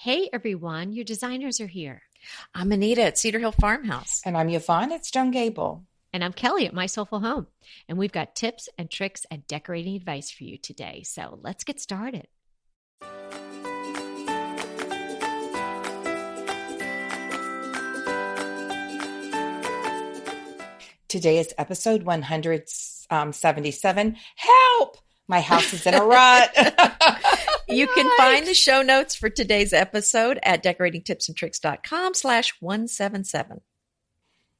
Hey everyone, your designers are here. I'm Anita at Cedar Hill Farmhouse. And I'm Yvonne at Stone Gable. And I'm Kelly at My Soulful Home. And we've got tips and tricks and decorating advice for you today. So let's get started. Today is episode 177. Help! My house is in a rut. You can find the show notes for today's episode at decoratingtipsandtricks.com/177.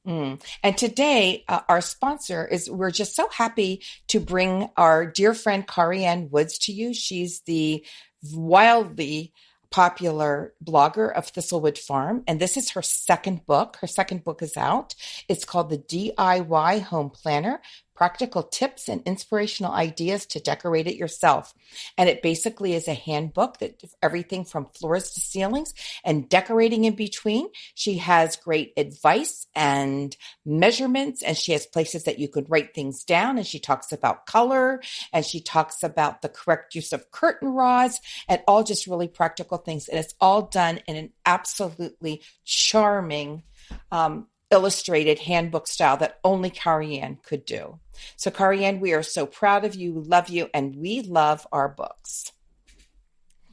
And today, our sponsor is, we're just so happy to bring our dear friend Kari-Ann Woods to you. She's the wildly popular blogger of Thistlewood Farm. And this is her second book. Her second book is out. It's called The DIY Home Planner, Practical Tips and Inspirational Ideas to Decorate It Yourself. And it basically is a handbook that everything from floors to ceilings and decorating in between. She has great advice and measurements, and she has places that you could write things down. And she talks about color, and she talks about the correct use of curtain rods, and all just really practical things. And it's all done in an absolutely charming, illustrated handbook style that only Kari-Ann could do. So Kari-Ann, we are so proud of you, love you, and we love our books.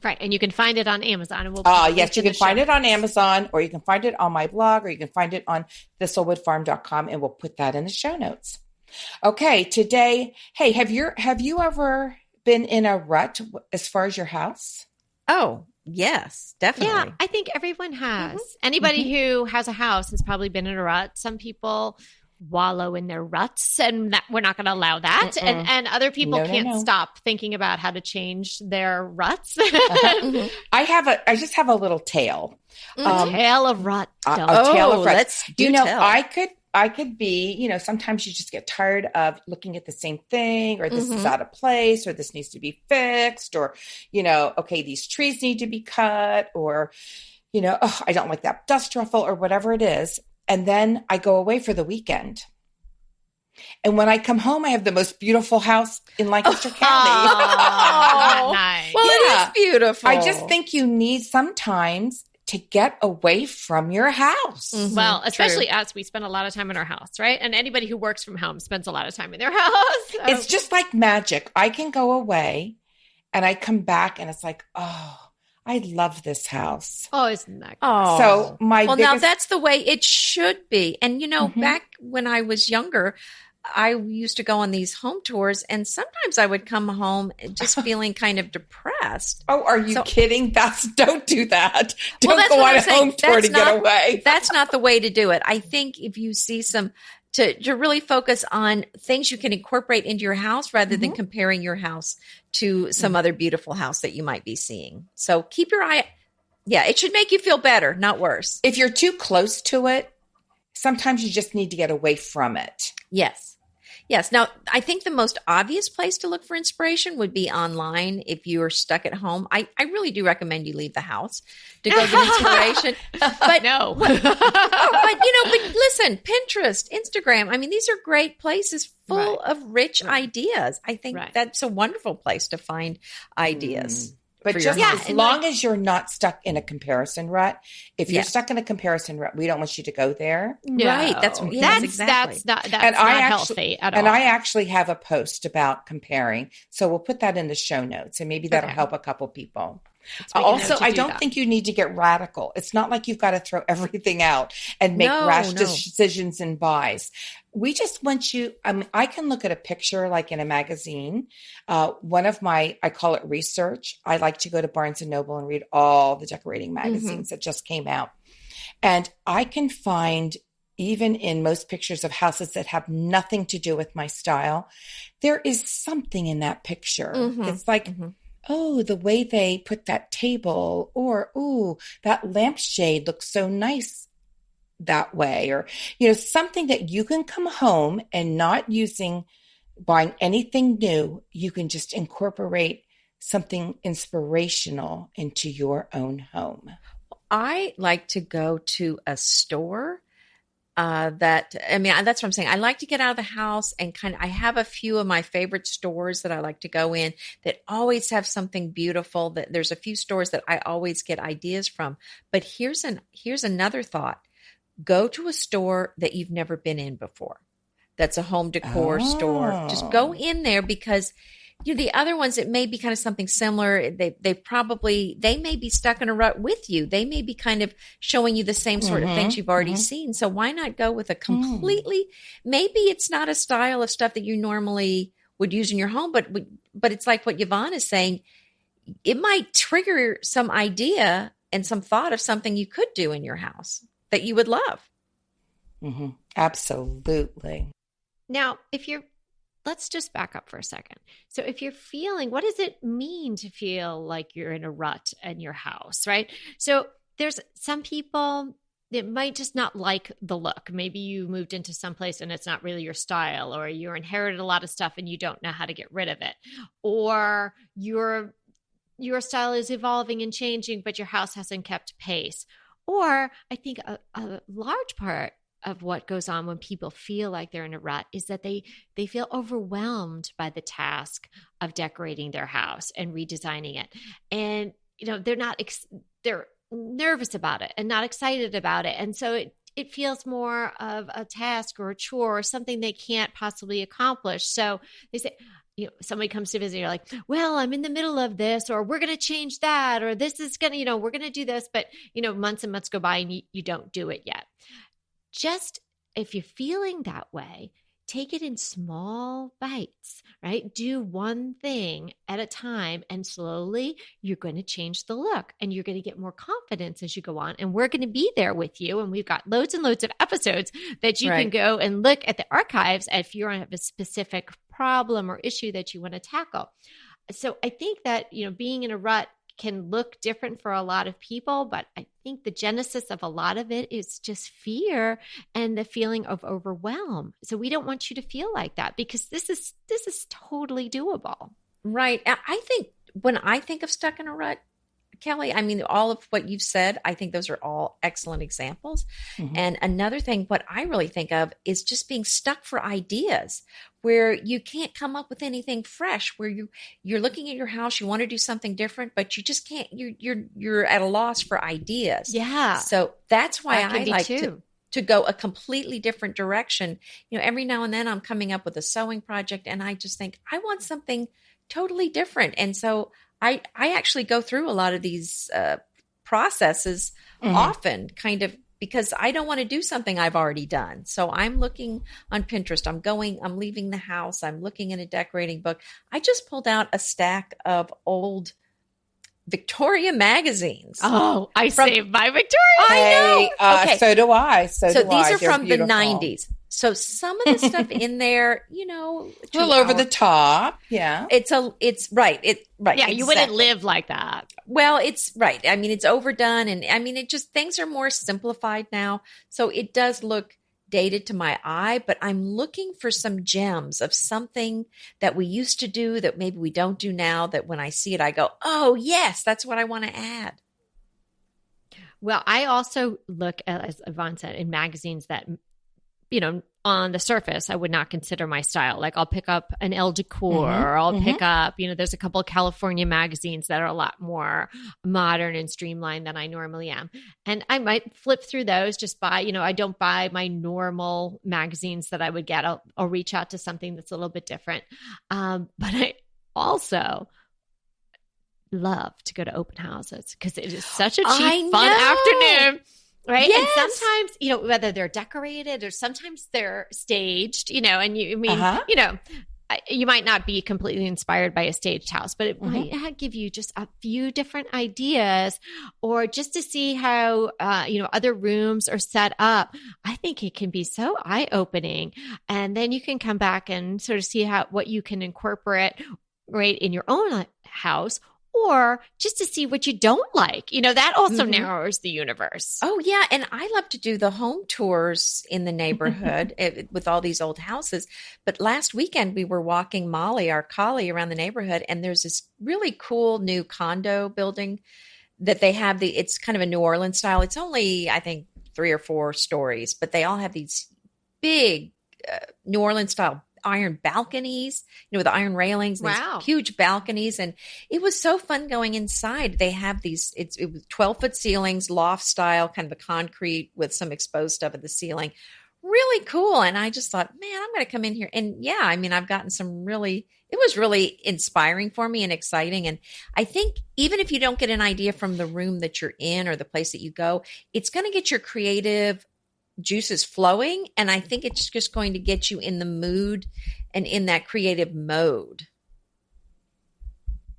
Right. And you can find it on Amazon. And yes, you can find it on Amazon, or you can find it on my blog, or you can find it on thistlewoodfarm.com, and we'll put that in the show notes. Okay, today, hey, have you ever been in a rut as far as your house? Oh, yes, definitely. Yeah, I think everyone has. Anybody who has a house has probably been in a rut. Some people wallow in their ruts, and we're not going to allow that. And other people can't stop thinking about how to change their ruts. I just have a little tale. Tale of rut. A tale of rut. Let's tell. I could be, sometimes you just get tired of looking at the same thing, or this is out of place, or this needs to be fixed, or, okay, these trees need to be cut, or, I don't like that dust ruffle, or whatever it is. And then I go away for the weekend. And when I come home, I have the most beautiful house in Lancaster County. Oh, nice. Well, it is beautiful. I just think you need sometimes to get away from your house. Well, especially us, we spend a lot of time in our house, right? And anybody who works from home spends a lot of time in their house. So. It's just like magic. I can go away and I come back and it's like, oh, I love this house. Oh, isn't that great? Oh. So now that's the way it should be. And, back when I was younger, I used to go on these home tours, and sometimes I would come home just feeling kind of depressed. Oh, are you kidding? Don't do that. Don't go on a home tour to get away. That's not the way to do it. I think if you see to really focus on things you can incorporate into your house rather than comparing your house to some other beautiful house that you might be seeing. So keep your eye. Yeah, it should make you feel better, not worse. If you're too close to it, sometimes you just need to get away from it. Yes. Now, I think the most obvious place to look for inspiration would be online if you are stuck at home. I really do recommend you leave the house to go get inspiration. But no. but listen, Pinterest, Instagram, these are great places full of rich ideas. I think that's a wonderful place to find ideas. But just as long as you're not stuck in a comparison rut, if you're stuck in a comparison rut, we don't want you to go there. No. Right. That's exactly. That's not healthy at all. And I actually have a post about comparing. So we'll put that in the show notes, and maybe that'll help a couple people. Also, I don't think you need to get radical. It's not like you've got to throw everything out and make rash decisions and buys. We just want you, I can look at a picture like in a magazine. One of I call it research. I like to go to Barnes & Noble and read all the decorating magazines that just came out. And I can find, even in most pictures of houses that have nothing to do with my style, there is something in that picture. It's like, oh, the way they put that table, or, ooh, that lampshade looks so nice that way, or, something that you can come home and not buying anything new, you can just incorporate something inspirational into your own home. I like to go to a store that, I mean, that's what I'm saying. I like to get out of the house and I have a few of my favorite stores that I like to go in that always have something beautiful. That there's a few stores that I always get ideas from. But here's another thought. Go to a store that you've never been in before. That's a home decor store. Just go in there, because the other ones, it may be kind of something similar. They may be stuck in a rut with you. They may be kind of showing you the same sort of things you've already seen. So why not go with a completely, maybe it's not a style of stuff that you normally would use in your home, but it's like what Yvonne is saying. It might trigger some idea and some thought of something you could do in your house that you would love. Mm-hmm. Absolutely. Now, let's just back up for a second. So if you're feeling, what does it mean to feel like you're in a rut in your house, right? So there's some people that might just not like the look. Maybe you moved into some place and it's not really your style, or you inherited a lot of stuff and you don't know how to get rid of it, or your style is evolving and changing, but your house hasn't kept pace. Or I think a large part of what goes on when people feel like they're in a rut is that they feel overwhelmed by the task of decorating their house and redesigning it. And, they're nervous about it and not excited about it. And so it feels more of a task or a chore or something they can't possibly accomplish. So they say, somebody comes to visit, you're like, well, I'm in the middle of this, or we're going to change that, or this is going to, we're going to do this, but, months and months go by and you don't do it yet. Just if you're feeling that way, take it in small bites, right? Do one thing at a time, and slowly you're going to change the look, and you're going to get more confidence as you go on. And we're going to be there with you. And we've got loads and loads of episodes that you can go and look at the archives if you have a specific problem or issue that you want to tackle. So I think that, being in a rut can look different for a lot of people, but I think the genesis of a lot of it is just fear and the feeling of overwhelm. So we don't want you to feel like that, because this is totally doable. Right. I think when I think of stuck in a rut, Kelly, I mean, all of what you've said, I think those are all excellent examples. Mm-hmm. And another thing, what I really think of is just being stuck for ideas, where you can't come up with anything fresh, where you're looking at your house, you want to do something different, but you just can't, you're at a loss for ideas. Yeah. So that's why I like to go a completely different direction. Every now and then I'm coming up with a sewing project, and I just think I want something totally different. And so I actually go through a lot of these processes often, kind of, because I don't want to do something I've already done. So I'm looking on Pinterest. I'm leaving the house. I'm looking in a decorating book. I just pulled out a stack of old Victoria magazines. Oh, saved my Victoria. I know. Okay. So do I. So these are They're from beautiful. The 90s. So some of the stuff in there, a little over the top. Yeah. It's right. Yeah, exactly. You wouldn't live like that. Well, it's right. I mean, it's overdone, and I mean, things are more simplified now. So it does look dated to my eye, but I'm looking for some gems of something that we used to do that maybe we don't do now, that when I see it, I go, oh yes, that's what I want to add. Well, I also look at, as Yvonne said, in magazines that, on the surface, I would not consider my style. Like I'll pick up an Elle Decor, or I'll pick up, there's a couple of California magazines that are a lot more modern and streamlined than I normally am. And I might flip through those, just buy, I don't buy my normal magazines that I would get. I'll reach out to something that's a little bit different. But I also love to go to open houses, because it is such a cheap, fun afternoon. Right. Yes. And sometimes, whether they're decorated or sometimes they're staged, and you might not be completely inspired by a staged house, but it might give you just a few different ideas, or just to see how, other rooms are set up. I think it can be so eye-opening. And then you can come back and sort of see what you can incorporate right in your own house, or just to see what you don't like. That also narrows the universe. Oh, yeah. And I love to do the home tours in the neighborhood with all these old houses. But last weekend, we were walking Molly, our collie, around the neighborhood, and there's this really cool new condo building that they have. It's kind of a New Orleans style. It's only, I think, 3 or 4 stories, but they all have these big New Orleans style iron balconies, with iron railings, and Wow. these huge balconies. And it was so fun going inside. They have these, it was 12-foot ceilings, loft style, kind of a concrete with some exposed stuff at the ceiling. Really cool. And I just thought, man, I'm going to come in here. And yeah, I mean, I've gotten it was really inspiring for me and exciting. And I think even if you don't get an idea from the room that you're in or the place that you go, it's going to get your creative juices flowing. And I think it's just going to get you in the mood and in that creative mode.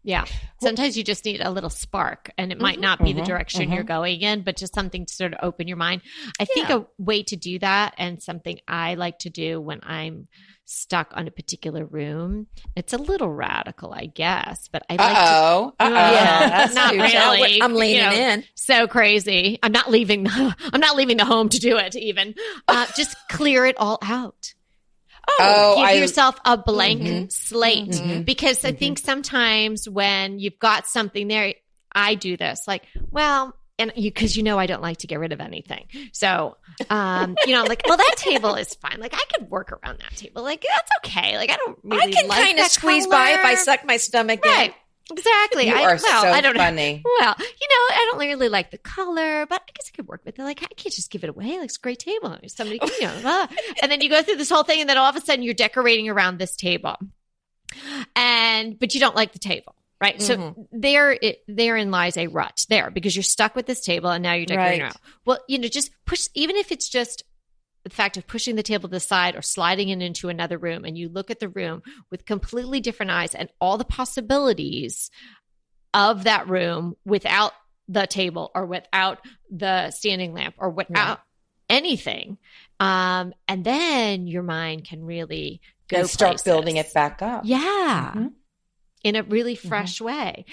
Yeah. Sometimes you just need a little spark, and it might not be the direction you're going in, but just something to sort of open your mind. I think a way to do that, and something I like to do when I'm stuck on a particular room, it's a little radical, I guess, but I like Yeah, that's not really. I'm leaning in. So crazy. I'm not leaving the home to do it even. Just clear it all out. Give yourself a blank slate, because I think sometimes when you've got something there, I do this because I don't like to get rid of anything. So, I'm like, well, that table is fine. Like, I could work around that table. Like, that's okay. Like, I don't really I can like kind of squeeze by if I suck my stomach in. Exactly. You are so I don't funny. Well, I don't really like the color, but I guess I could work with it. Like, I can't just give it away. Like, it's a great table. Somebody, and then you go through this whole thing, and then all of a sudden you're decorating around this table, but you don't like the table, right? So therein lies a rut there, because you're stuck with this table, and now you're decorating around. Well, just push, even if it's just the fact of pushing the table to the side or sliding it into another room, and you look at the room with completely different eyes and all the possibilities of that room without the table or without the standing lamp or without anything. And then your mind can really go and start places. building it back up. Yeah. In a really fresh way.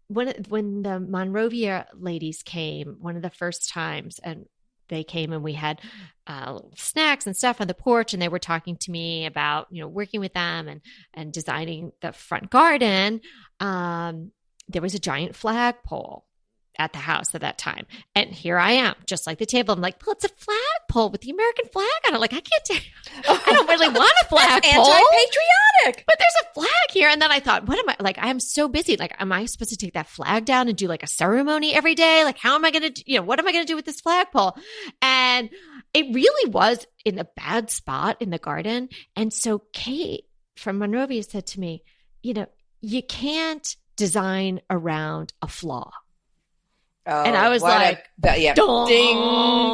When the Monrovia ladies came, one of the first times, and they came and we had snacks and stuff on the porch, and they were talking to me about, working with them and designing the front garden. There was a giant flagpole at the house at that time. And here I am, just like the table. I'm like, well, it's a flagpole with the American flag on it. Like, I don't really want a flagpole. Anti-patriotic. But there's a flag here. And then I thought, what am I, like, I'm so busy. Like, am I supposed to take that flag down and do like a ceremony every day? Like, how am I going to, what am I going to do with this flagpole? And it really was in a bad spot in the garden. And so Kate from Monrovia said to me, you can't design around a flaw. Oh, and I was like, ding,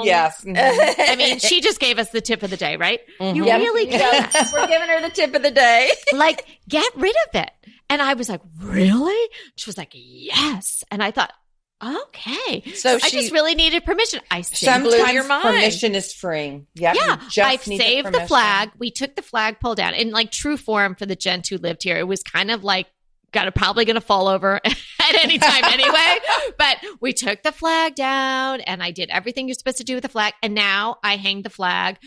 yes. I mean, she just gave us the tip of the day, right? You really can't. We're giving her the tip of the day. Like, get rid of it. And I was like, really? She was like, yes. And I thought, okay. So I just really needed permission. I sometimes your mind. Permission is freeing. Yep, yeah. I saved the flag. We took the flagpole down in like true form for the gent who lived here. It was kind of like, probably going to fall over at any time anyway. But we took the flag down, and I did everything you're supposed to do with the flag. And now I hang the flag,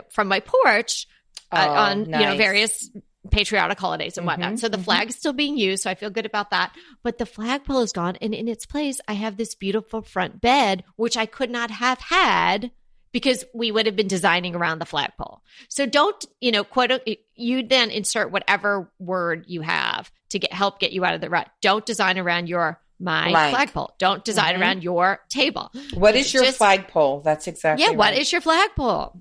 from my porch on, various patriotic holidays and whatnot. So the flag is still being used. So I feel good about that. But the flagpole is gone. And in its place, I have this beautiful front bed, which I could not have had because we would have been designing around the flagpole. So don't, you then insert whatever word you have to help get you out of the rut. Don't design around my flagpole. Don't design around your table. What is your flagpole? That's exactly right. What is your flagpole?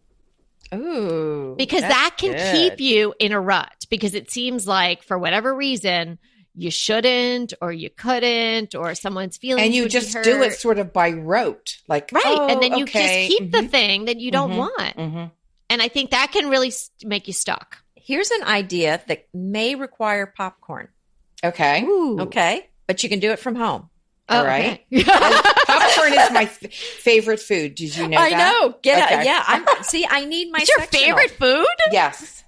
Ooh. Because that can keep you in a rut, because it seems like for whatever reason, you shouldn't, or you couldn't, or someone's feeling, and you just do it sort of by rote, like and then you just keep the thing that you don't want, and I think that can really make you stuck. Here's an idea that may require popcorn. Okay, okay, but you can do it from home. All right. Popcorn is my favorite food. Did you know that? I know. Yeah. I need my. It's your favorite food? Yes.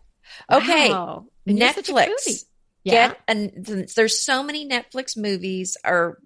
Okay. Wow. Netflix. Yeah. And there's so many Netflix movies or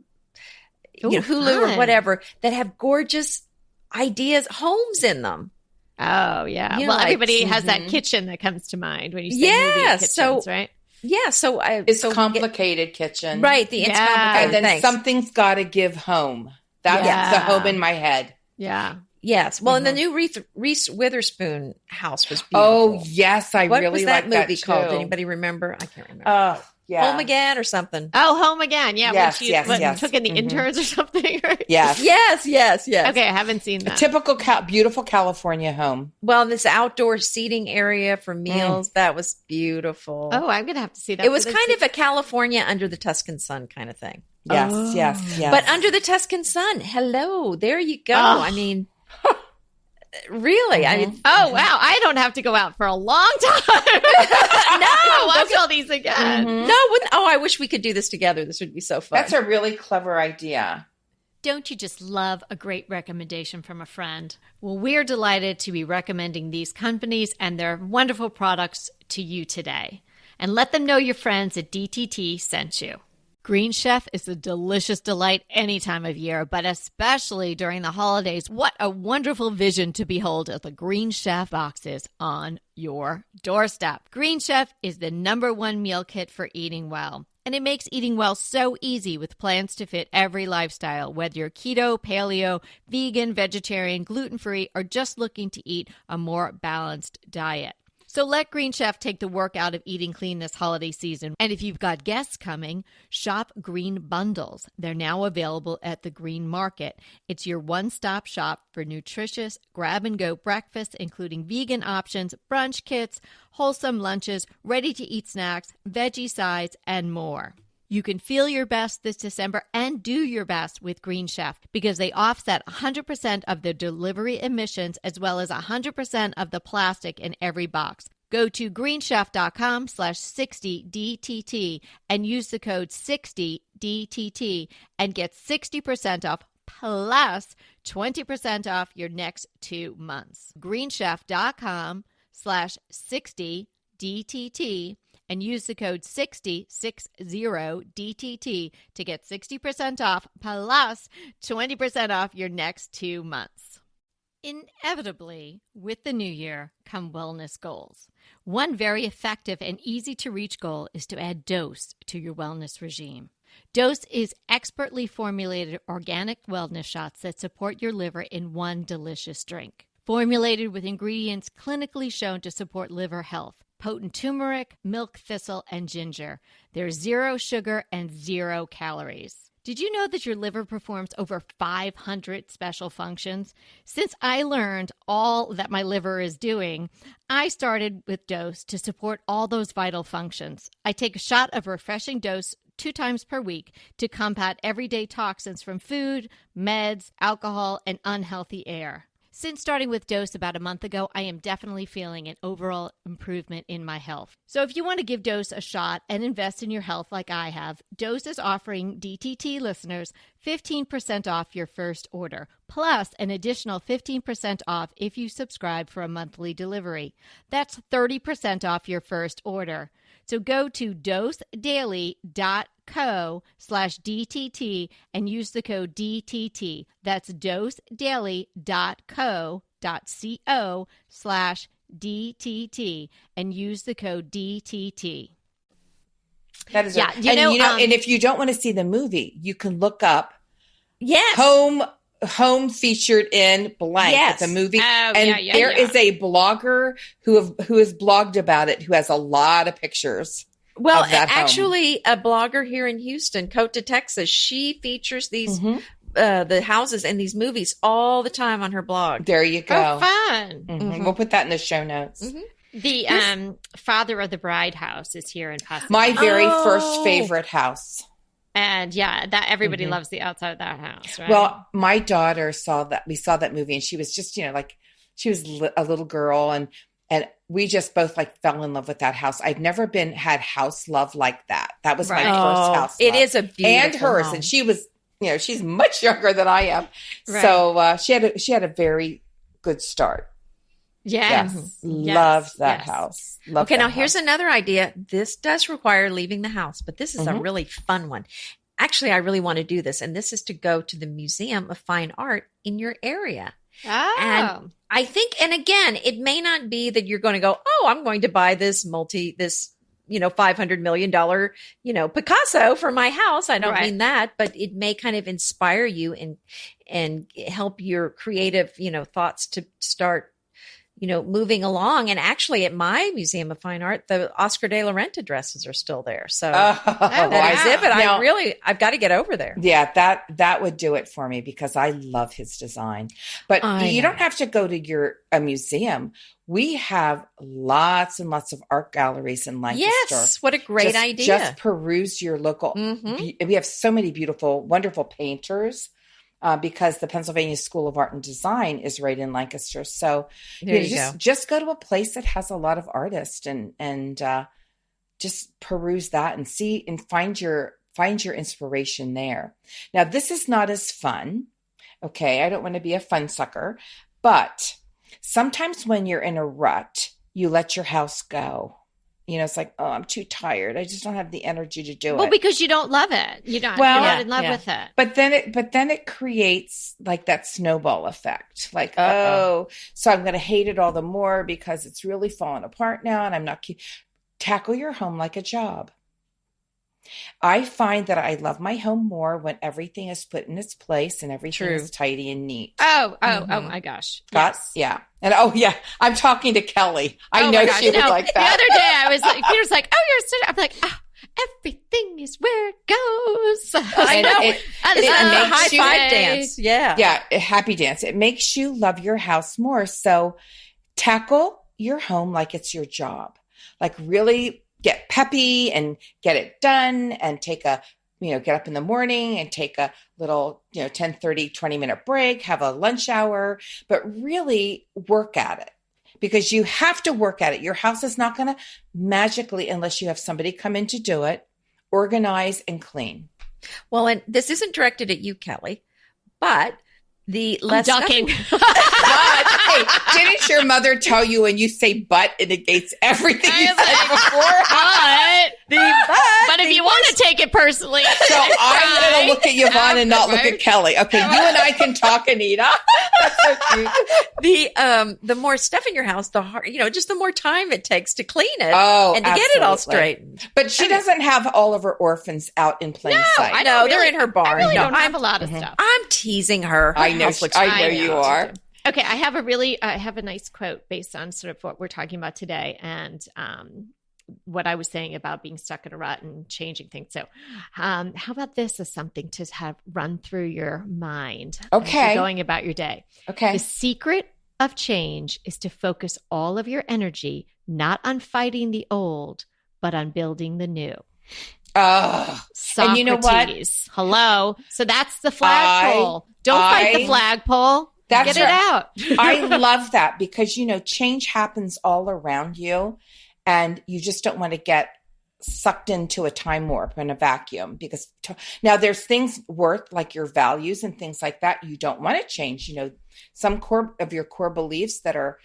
Hulu fun. or whatever that have gorgeous homes in them. Oh yeah. Well, everybody has that kitchen that comes to mind when you say movie kitchens, right? Yeah. So it's complicated kitchen, right? It's complicated. And then something's got to give home. That's the home in my head. Yeah. Yes. Well, and the new Reese Witherspoon house was beautiful. Oh, yes. What really was that like movie that called? too. Anybody remember? I can't remember. Oh, yeah. Home Again or something. Oh, Home Again. Yeah. Yes, when she yes. took in the interns or something. Right? Yes. Yes. Okay. I haven't seen that. A typical beautiful California home. Well, this outdoor seating area for meals, that was beautiful. Oh, I'm going to have to see that. It was kind of a California under the Tuscan sun kind of thing. Yes, yes. But under the Tuscan sun, hello, there you go. Oh. I mean, really? I mean, oh, wow. I don't have to go out for a long time. No, watch all these again. No, I wish we could do this together. This would be so fun. That's a really clever idea. Don't you just love a great recommendation from a friend? Well, we're delighted to be recommending these companies and their wonderful products to you today. And let them know your friends at DTT sent you. Green Chef is a delicious delight any time of year, but especially during the holidays. What a wonderful vision to behold as the Green Chef boxes on your doorstep. Green Chef is the #1 meal kit for eating well. And it makes eating well so easy with plans to fit every lifestyle, whether you're keto, paleo, vegan, vegetarian, gluten-free, or just looking to eat a more balanced diet. So let Green Chef take the work out of eating clean this holiday season. And if you've got guests coming, shop Green Bundles. They're now available at the Green Market. It's your one-stop shop for nutritious grab-and-go breakfasts, including vegan options, brunch kits, wholesome lunches, ready-to-eat snacks, veggie sides, and more. You can feel your best this December and do your best with Green Chef because they offset 100% of the delivery emissions as well as 100% of the plastic in every box. Go to greenchef.com/60DTT and use the code 60DTT and get 60% off plus 20% off your next 2 months. greenchef.com/60DTT and use the code 60DTT to get 60% off plus 20% off your next 2 months. Inevitably, with the new year come wellness goals. One very effective and easy to reach goal is to add Dose to your wellness regime. Dose is expertly formulated organic wellness shots that support your liver in one delicious drink. Formulated with ingredients clinically shown to support liver health. Potent turmeric, milk thistle, and ginger. There's 0 sugar and 0 calories. Did you know that your liver performs over 500 special functions? Since I learned all that my liver is doing, I started with Dose to support all those vital functions. I take a shot of refreshing Dose 2 times per week to combat everyday toxins from food, meds, alcohol, and unhealthy air. Since starting with Dose about a month ago, I am definitely feeling an overall improvement in my health. So if you want to give Dose a shot and invest in your health like I have, Dose is offering DTT listeners 15% off your first order, plus an additional 15% off if you subscribe for a monthly delivery. That's 30% off your first order. So go to dosedaily.co/DTT and use the code DTT. That's dosedaily.co/DTT and use the code DTT. That is right. And if you don't want to see the movie, you can look up home featured in blank at the movie. There is a blogger who has blogged about it who has a lot of pictures. Well, actually, a blogger here in Houston, Cote de Texas, she features these the houses in these movies all the time on her blog. There you go. Oh, fun. We'll put that in the show notes. The Father of the Bride house is here in Pasadena. My very first favorite house. And that everybody loves the outside of that house, right? Well, my daughter saw that. We saw that movie, and she was just, she was a little girl, and we just both fell in love with that house. I've never had house love like that. That was my first house. It love. is a beautiful and hers, home. and she was, she's much younger than I am, so she had a very good start. Yes. Loved that house. Now here's another idea. This does require leaving the house, but this is a really fun one. Actually, I really want to do this, and this is to go to the Museum of Fine Art in your area. Oh. And I think, and again, it may not be that you're going to go, I'm going to buy this $500 million, Picasso for my house. I don't Right. mean that, but it may kind of inspire you and help your creative, thoughts to start, moving along. And actually at my Museum of Fine Art, the Oscar de la Renta dresses are still there. So that exhibit, I've got to get over there. Yeah, that would do it for me because I love his design. But you don't have to go to a museum. We have lots and lots of art galleries in Lancaster. Yes, what a great idea. Just peruse your local. We have so many beautiful, wonderful painters. Because the Pennsylvania School of Art and Design is right in Lancaster. So just go to a place that has a lot of artists and just peruse that and see and find your inspiration there. Now, this is not as fun. Okay. I don't want to be a fun sucker, but sometimes when you're in a rut, you let your house go. It's like, oh, I'm too tired. I just don't have the energy to do it. Well, because you don't love it. You're not in love with it. But then it creates like that snowball effect. Like, so I'm going to hate it all the more because it's really falling apart now. And I'm not tackle your home like a job. I find that I love my home more when everything is put in its place and everything is tidy and neat. Oh my gosh. Yes. Yeah. And I'm talking to Kelly. I know she was like that. The other day I was like, Peter's like, oh, you're so, I'm like, everything is where it goes. I know. It makes a high you five dance. Yeah. Yeah. A happy dance. It makes you love your house more. So tackle your home like it's your job. Like really get peppy and get it done and take get up in the morning and take a little, 10, 30, 20-minute break, have a lunch hour, but really work at it because you have to work at it. Your house is not going to magically, unless you have somebody come in to do it, organize and clean. Well, and this isn't directed at you, Kelly, but I'm ducking. Hey, didn't your mother tell you when you say but, it negates everything you said before? But if you want to take it personally. So I'm going to look at Yvonne and not look at Kelly. Okay, you and I can talk, Anita. That's so cute. The more stuff in your house, the hard, just the more time it takes to clean it and to get it all straightened. But she doesn't have all of her orphans out in plain sight. I know. They're in her barn. I really don't have a lot of stuff. I'm teasing her. I know you are. Okay, I have a nice quote based on sort of what we're talking about today and what I was saying about being stuck in a rut and changing things. So how about this as something to have run through your mind as you're going about your day? Okay. The secret of change is to focus all of your energy not on fighting the old, but on building the new. Socrates. And you know what? Hello. So that's the flagpole. Don't fight the flagpole. Get it out. I love that because, change happens all around you and you just don't want to get sucked into a time warp and a vacuum because now there's things worth like your values and things like that. You don't want to change, some of your core beliefs that are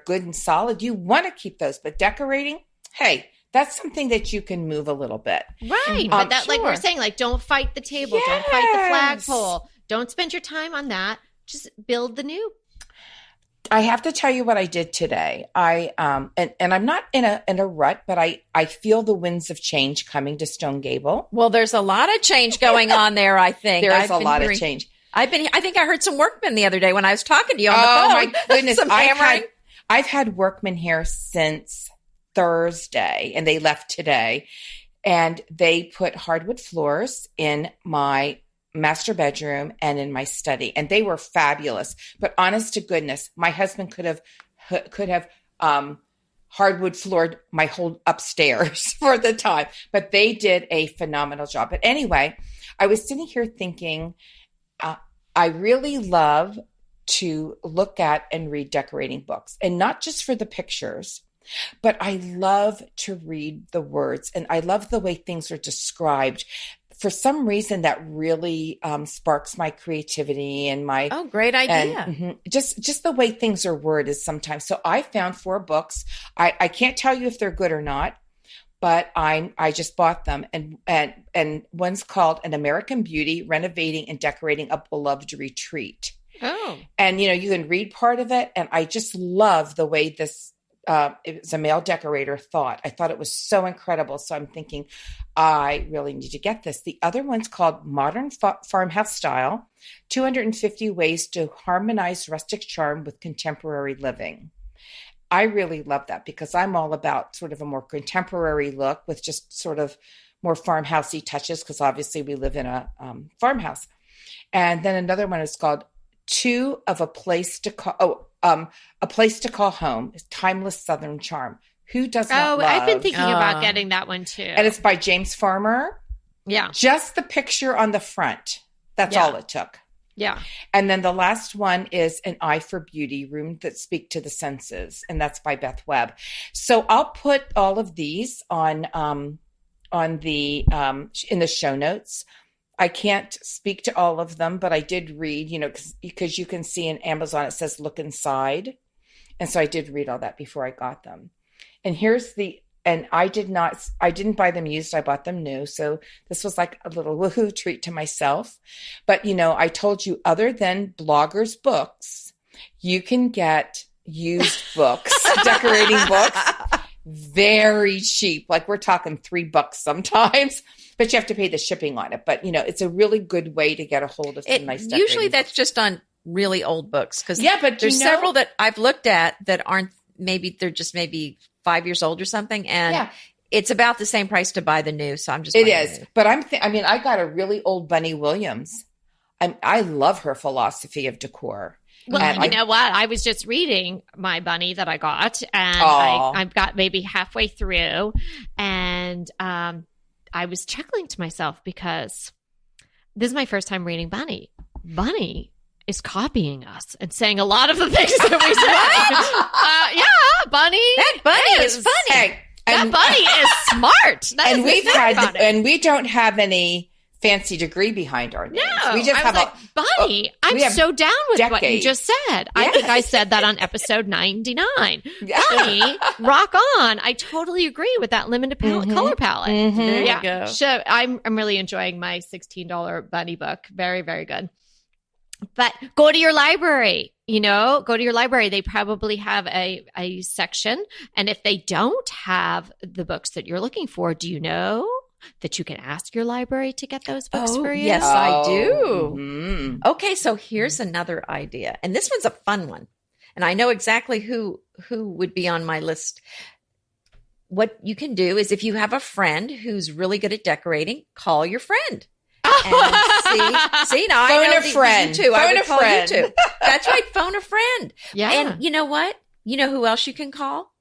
good and solid. You want to keep those, but decorating, hey, that's something that you can move a little bit. Right. But that, like we're saying, like, don't fight the table. Yes. Don't fight the flagpole. Don't spend your time on that. Just build the new. I have to tell you what I did today. And I'm not in a rut, but I feel the winds of change coming to Stone Gable. Well, there's a lot of change going on there, I think. There's a lot of change. I think I heard some workmen the other day when I was talking to you on the phone. Oh my goodness. I've had workmen here since Thursday and they left today and they put hardwood floors in my master bedroom and in my study. And they were fabulous, but honest to goodness, my husband could have hardwood floored my whole upstairs for the time, but they did a phenomenal job. But anyway, I was sitting here thinking, I really love to look at and read decorating books and not just for the pictures, but I love to read the words and I love the way things are described. For some reason that really sparks my creativity and my great idea. And, just the way things are worded sometimes. So I found 4 books. I can't tell you if they're good or not, but I just bought them and one's called An American Beauty: Renovating and Decorating a Beloved Retreat. Oh. And you can read part of it and I just love the way this it was a male decorator, I thought it was so incredible. So I'm thinking, I really need to get this. The other one's called Modern Farmhouse Style, 250 Ways to Harmonize Rustic Charm with Contemporary Living. I really love that because I'm all about sort of a more contemporary look with just sort of more farmhousey touches, because obviously we live in a farmhouse. And then another one is called A Place to Call Home, Timeless Southern Charm. Who does not love? I've been thinking about getting that one too. And it's by James Farmer. Yeah. Just the picture on the front. That's all it took. Yeah. And then the last one is An Eye for Beauty, Rooms That Speak to the Senses. And that's by Beth Webb. So I'll put all of these on the in the show notes. I can't speak to all of them, but I did read, because you can see in Amazon, it says look inside. And so I did read all that before I got them. And I didn't buy them used. I bought them new. So this was like a little woohoo treat to myself. But, I told you, other than Bloggers Books, you can get used books, decorating books, very cheap. Like we're talking $3 sometimes, but you have to pay the shipping on it. But, it's a really good way to get a hold of some nice decorating usually that's books. Just on really old books. Because but there's several that I've looked at that aren't, they're just maybe 5 years old or something. And it's about the same price to buy the new. So I'm just, it is. But I got a really old Bunny Williams. I love her philosophy of decor. Well, and you know what? I was just reading my bunny that I got, and I've got maybe halfway through, and I was chuckling to myself because this is my first time reading Bunny. Bunny is copying us and saying a lot of the things that we say. Bunny. That bunny is funny. Hey, that bunny is smart. And we don't have any fancy degree behind our names. No, we just have Bunny. I'm so down with what you just said. I think I said that on episode 99. Bunny, rock on. I totally agree with that limited color palette. Mm-hmm. There you go. So I'm really enjoying my $16 Bunny book. Very, very good. But go to your library, go to your library. They probably have a section. And if they don't have the books that you're looking for, do you know that you can ask your librry to get those books for you? Yes, I do. Mm-hmm. Okay, so here's another idea. And this one's a fun one. And I know exactly who would be on my list. What you can do is if you have a friend who's really good at decorating, call your friend. And see, now phone I know a friend. You too. I Phone would a call friend. you too. That's right. Phone a friend. Yeah. And you know what? You know who else you can call?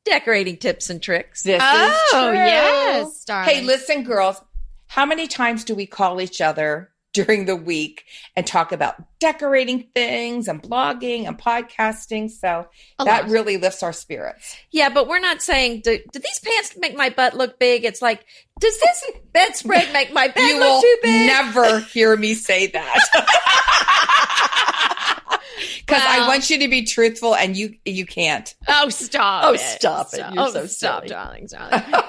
Decorating tips and tricks. This is true. Yes, darling. Hey, listen, girls. How many times do we call each other during the week and talk about decorating things and blogging and podcasting? So that really lifts our spirits. Yeah, but we're not saying, do these pants make my butt look big? It's like, does this bedspread make my bed look too big? You will never hear me say that. Because I want you to be truthful, and you can't. Oh, stop! Oh, stop it! You're so stop, silly. darling.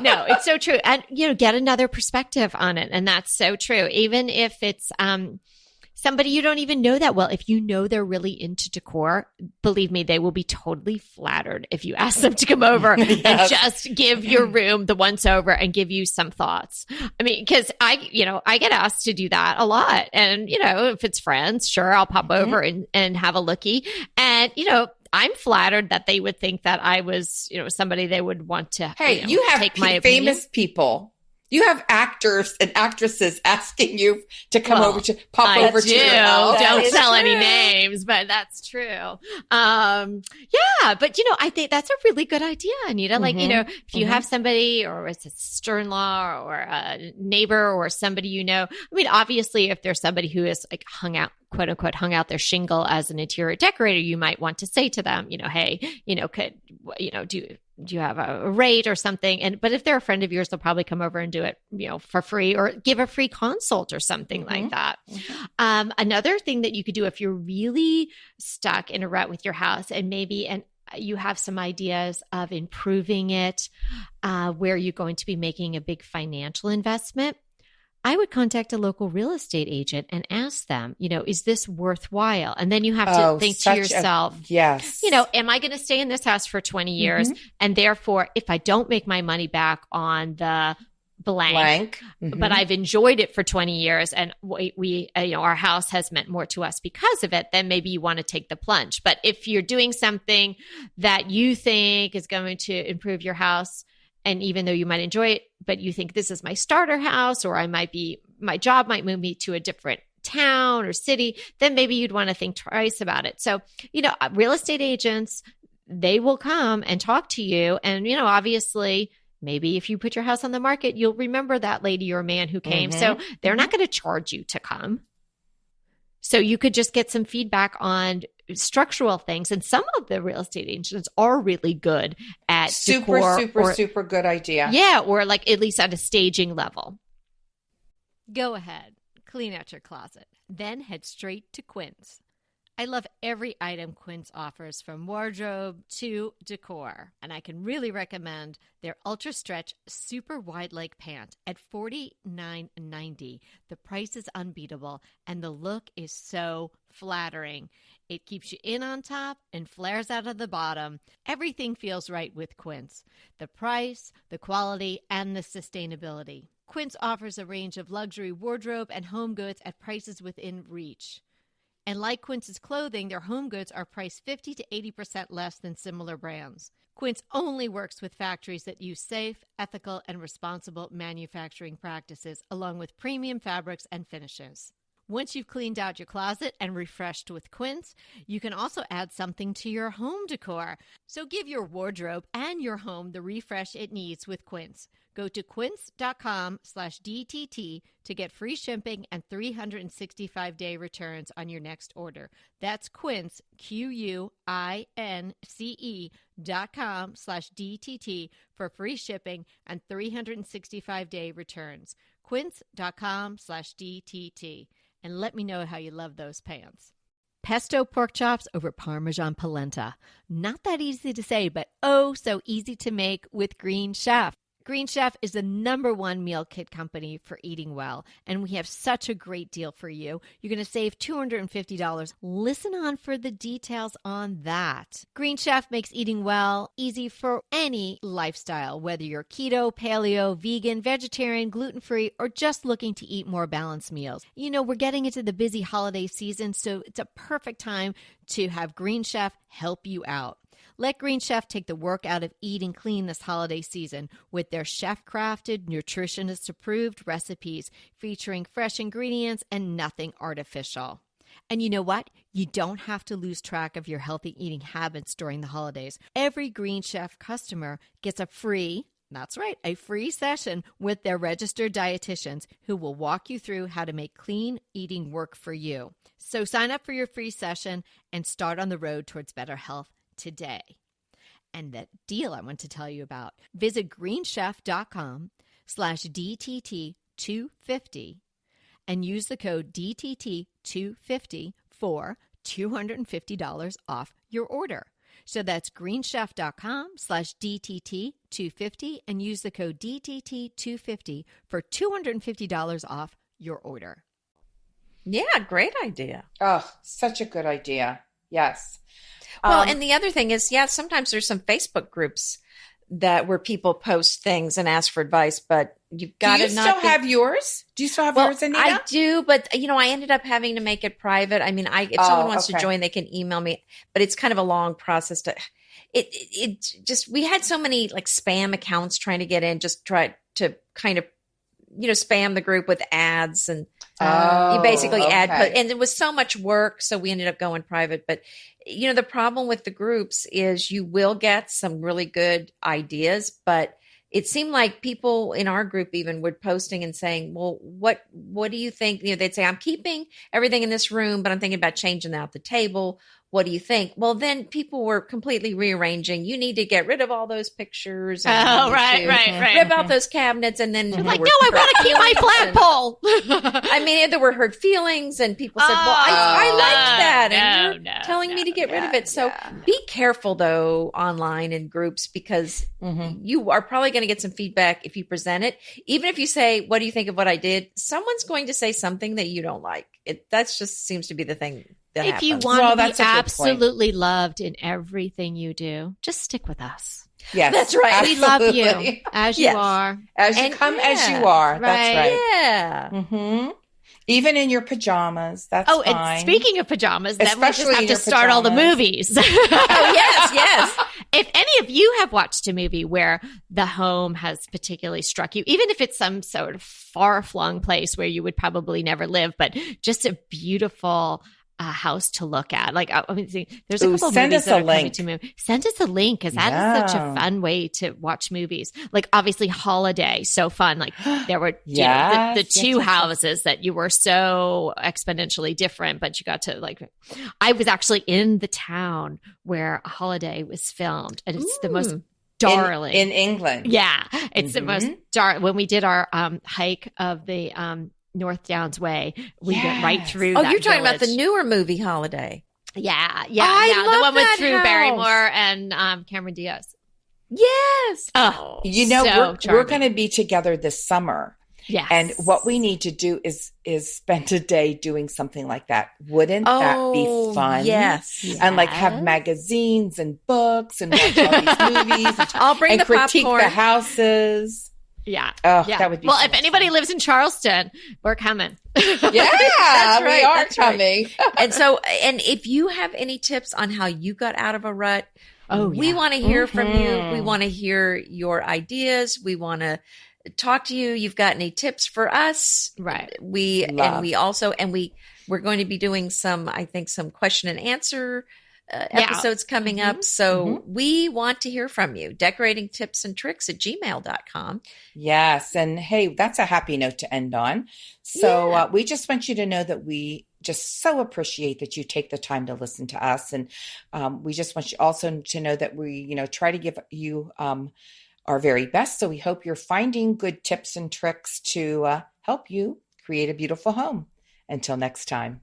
No, it's so true, and get another perspective on it, and that's so true. Even if it's somebody you don't even know that well, if you know they're really into decor, believe me, they will be totally flattered if you ask them to come over and just give your room the once over and give you some thoughts. I mean, because I get asked to do that a lot. And, if it's friends, sure, I'll pop over and have a lookie. And, I'm flattered that they would think that I was, somebody they would want to you have take my famous opinion. People. You have actors and actresses asking you to come over to pop over to your house. Don't tell any names, but that's true. But I think that's a really good idea, Anita. Like, if you have somebody or it's a sister-in-law or a neighbor or somebody, I mean, obviously if there's somebody who is like quote unquote, hung out their shingle as an interior decorator, you might want to say to them, hey, do you have a rate or something? But if they're a friend of yours, they'll probably come over and do it, for free or give a free consult or something like that. Another thing that you could do if you're really stuck in a rut with your house and you have some ideas of improving it, where you're going to be making a big financial investment. I would contact a local real estate agent and ask them, is this worthwhile? And then you have to think to yourself, yes, am I going to stay in this house for 20 years? And therefore, if I don't make my money back on the blank. But I've enjoyed it for 20 years and we our house has meant more to us because of it, then maybe you want to take the plunge. But if you're doing something that you think is going to improve your house, and even though you might enjoy it, but you think this is my starter house, or my job might move me to a different town or city, then maybe you'd want to think twice about it. So, real estate agents, they will come and talk to you. And, obviously, maybe if you put your house on the market, you'll remember that lady or man who came. So they're not going to charge you to come. So you could just get some feedback on structural things. And some of the real estate agents are really good at super good idea. Yeah. Or like at least at a staging level. Go ahead, clean out your closet, then head straight to Quince. I love every item Quince offers, from wardrobe to decor. And I can really recommend their Ultra Stretch Super Wide Leg Pant at $49.90. The price is unbeatable and the look is so flattering. It keeps you in on top and flares out of the bottom. Everything feels right with Quince. The price, the quality, and the sustainability. Quince offers a range of luxury wardrobe and home goods at prices within reach. And like Quince's clothing, their home goods are priced 50 to 80% less than similar brands. Quince only works with factories that use safe, ethical, and responsible manufacturing practices, along with premium fabrics and finishes. Once you've cleaned out your closet and refreshed with Quince, you can also add something to your home decor. So give your wardrobe and your home the refresh it needs with Quince. Go to quince.com/DTT to get free shipping and 365-day returns on your next order. That's Quince, QUINCE.com/DTT for free shipping and 365-day returns. Quince.com/DTT. And let me know how you love those pants. Pesto pork chops over Parmesan polenta. Not that easy to say, but oh so easy to make with Green Chef. Green Chef is the #1 meal kit company for eating well, and we have such a great deal for you. You're going to save $250. Listen on for the details on that. Green Chef makes eating well easy for any lifestyle, whether you're keto, paleo, vegan, vegetarian, gluten-free, or just looking to eat more balanced meals. We're getting into the busy holiday season, so it's a perfect time to have Green Chef help you out. Let Green Chef take the work out of eating clean this holiday season with their chef-crafted, nutritionist-approved recipes featuring fresh ingredients and nothing artificial. And you know what? You don't have to lose track of your healthy eating habits during the holidays. Every Green Chef customer gets a free session with their registered dietitians who will walk you through how to make clean eating work for you. So sign up for your free session and start on the road towards better health today. And that deal I want to tell you about, visit greenchef.com/DTT250 and use the code DTT250 for $250 off your order. So that's greenchef.com/DTT250 and use the code DTT250 for $250 off your order. Yeah, great idea. Oh, such a good idea. Yes. Well, and the other thing is, sometimes there's some Facebook groups where people post things and ask for advice, but you've got to not. Have yours? Do you still have yours, Anita? I do, but I ended up having to make it private. I mean, if someone wants to join, they can email me, but it's kind of a long process to. We had so many like spam accounts trying to get in, just try to kind of spam the group with ads, and you basically and it was so much work, so we ended up going private. But the problem with the groups is you will get some really good ideas, but it seemed like people in our group even were posting and saying, well, what do you think? They'd say, I'm keeping everything in this room, but I'm thinking about changing out the table. what do you think? Well, then people were completely rearranging. You need to get rid of all those pictures. Oh, right. Rip out those cabinets. And then like, no, I want to keep my flagpole. I mean, there were hurt feelings and people said, well, I liked that. And you're telling me to get rid of it. So be careful though, online in groups, because you are probably going to get some feedback if you present it. Even if you say, what do you think of what I did? Someone's going to say something that you don't like. That just seems to be the thing. If you want to be absolutely loved in everything you do, just stick with us. Yes, that's right. Absolutely. We love you as you are. As you come, as you are. Right. That's right. Yeah. Mm-hmm. Even in your pajamas. That's fine. And speaking of pajamas, then we just have to start all the movies. Yes. If any of you have watched a movie where the home has particularly struck you, even if it's some sort of far-flung place where you would probably never live, but just a beautiful house to look at. Like, I mean, there's a couple movies that are coming to me. Send us a link, because that is such a fun way to watch movies. Like, obviously, Holiday, so fun. Like, there were the two houses that you were so exponentially different, but you got to I was actually in the town where Holiday was filmed, and it's the most darling in England. Yeah, it's the most dark. When we did our hike of the North Downs Way, we went right through. Oh, that you're talking village. about the newer movie Holiday. Yeah. I the one with Drew house. Barrymore and Cameron Diaz. Yes. Oh, we're going to be together this summer. Yes. And what we need to do is spend a day doing something like that. Wouldn't that be fun? Yes. And have magazines and books and watch all these movies. I'll bring the critique popcorn. The houses. Yeah. Oh, that would be well. If anybody lives in Charleston, we're coming. Yeah, that's right. We are coming. Right. And if you have any tips on how you got out of a rut, we want to hear from you. We want to hear your ideas. We want to talk to you. You've got any tips for us? Right. We're going to be doing some question and answer episodes coming up. So we want to hear from you. decoratingtipsandtricks@gmail.com. Yes. And hey, that's a happy note to end on. So we just want you to know that we just so appreciate that you take the time to listen to us. And we just want you also to know that we, try to give you our very best. So we hope you're finding good tips and tricks to help you create a beautiful home. Until next time.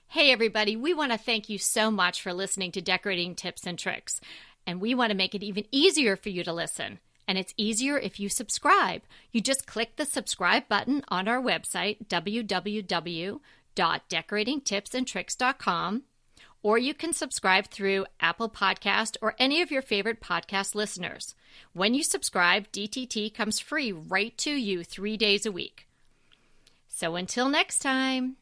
Hey, everybody. We want to thank you so much for listening to Decorating Tips and Tricks. And we want to make it even easier for you to listen. And it's easier if you subscribe. You just click the subscribe button on our website, www.decoratingtipsandtricks.com, or you can subscribe through Apple Podcast or any of your favorite podcast listeners. When you subscribe, DTT comes free right to you 3 days a week. So until next time.